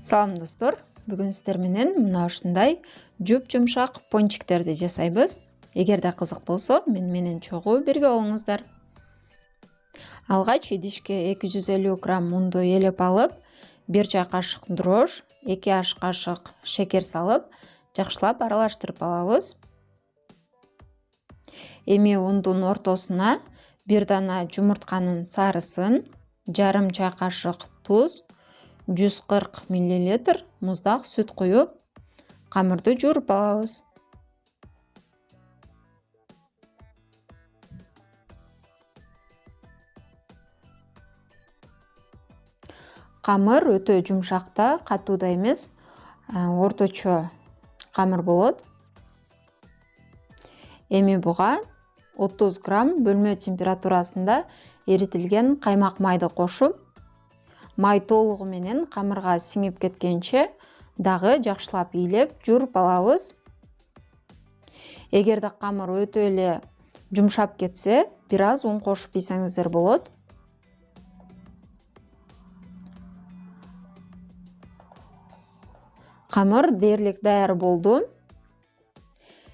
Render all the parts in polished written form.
Салам достор, бүгін сіздер менен мына ушундай жуп-жумшак пончиктерди жасайбыз. Эгерде кызык болсо, менен чогуу бирге болуңуздар. Алгач идишке 250 грамм унду элеп алып, 1 чай кашык дрож, 2 аш кашык шекер салып, жакшылап аралаштырып алабыз. Эми ундун ортосуна 1 дана жумуртканын сарысын, жарым чай кашык туз, 140 мл муздак сүт куюп, камырды жууруп алабыз. Камыр өтө жумшак да, катуу да эмес, орточо камыр болот. Эми буга 30 грамм бөлмө температурасында эритилген каймак майды кошуп, май толугу менен камырга сиңип кеткенче дагы жакшылап ийилеп жууруп алабыз. Эгерде камыр өтө эле жумшап кетсе, бир аз un кошуп ийсеңиздер болот. Камыр дээрлик даяр болду.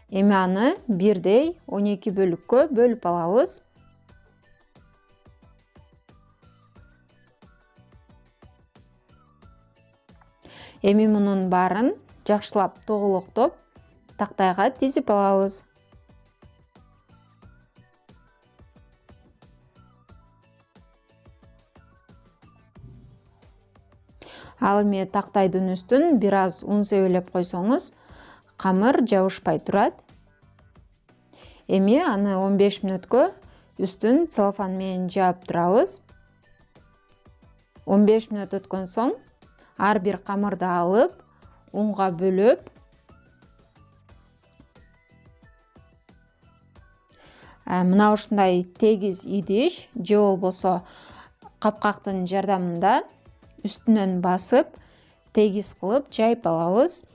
Эми аны бирдей 12 бөлүккө бөлүп алабыз. Эми мунун баарын жакшылап тоголоктоп, тактайга тизип алабыз. Ал эми тактайдын үстүн бир аз un себелеп койсоңуз, камыр жабышпай турат. Эми аны 15 мүнөткө үстүн целлофан менен жаап турабыз. 15 мүнөт өткөн соң ар бир камырды алып, унга бөлөп, мына ушундай тегиз идиш же болбосо капкактын жардамында үстүнөн басып, тегиз кылып жайып алабыз.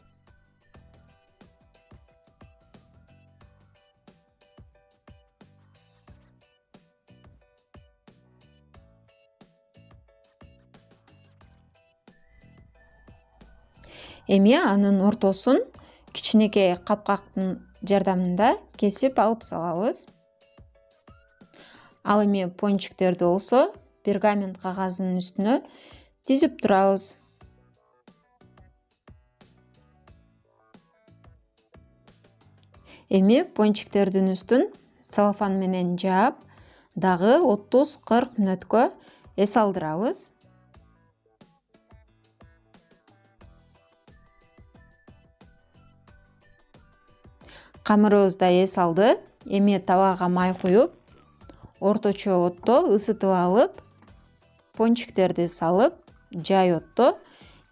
Эми анын ортосун кичинекей капкактын жардамында кесип алып салабыз. Ал эми пончиктерди болсо пергамент кагаздын үстүнө тизип турабыз. Эми пончиктердин үстүн целлофан менен жаап, дагы 30-40 мүнөткө эс алдырабыз. Камырыбыз да эс алды. Эми табага май куюп, орточо отто ысытып алып, пончиктерди салып, жай отто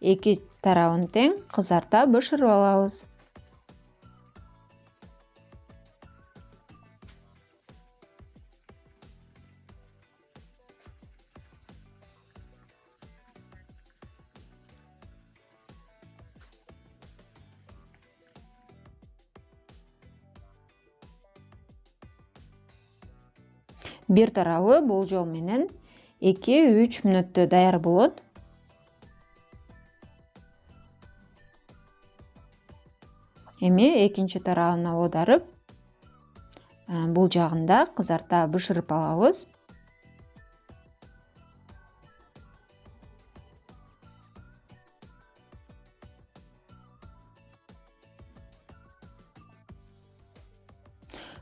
эки тарабын тең кызарта бышырып алабыз. Бир тарабы болжол менен 2-3 мүнөттө даяр болот. Эми экинчи тарабына оодарып, бул жагында кызарта бышырып алабыз.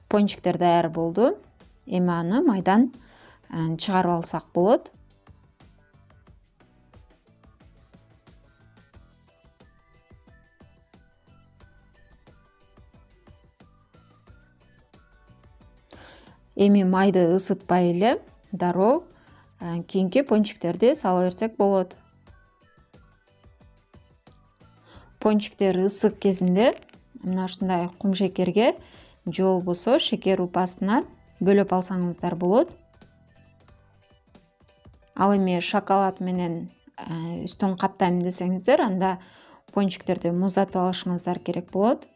Пончиктер даяр болду. Эми аны майдан чыгарып алсак болот. Эми майды ысытпай эле дароо кийинки пончиктерди сала берсек болот. Пончиктер ысык кезинде мына ушундай кум шекерге же болбосо шекер упасына бөлөп алсаңыздар болот. Ал эми шоколад менен үстүн каптайм десеңиздер, анда пончиктерди муздатып алышыңыздар керек болот.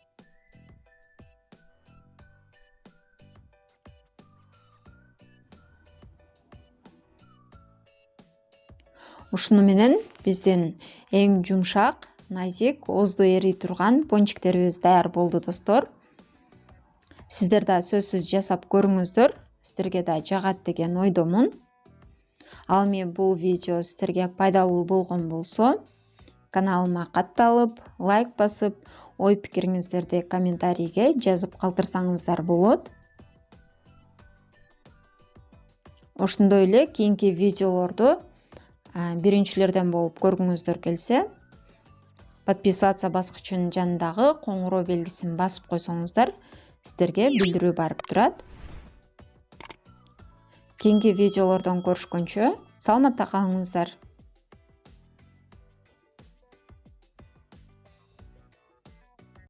Ушуну менен биздин эң жумшак, назик, оозду эрий турган пончиктерибиз даяр болду достор. Сиздер да сөзсүз жасап көрүңүздөр. Сиздерге да жагат деген ойдомун. Ал эми бул видео сиздерге пайдалуу болгон болсо, каналыма катталып, лайк басып, ой пикириңиздерди комментарийге жазып калтырсаңыздар болот. Ошондой эле кийинки видеолорду биринчилерден болуп көргүңүздөр келсе, подписаться баскычынын жанындагы коңгуроо белгисин басып койсоңуздар, сиздерге билдирүү барып турат. Кийинки видеолордон көрүшкөнчө саламатта калыңыздар.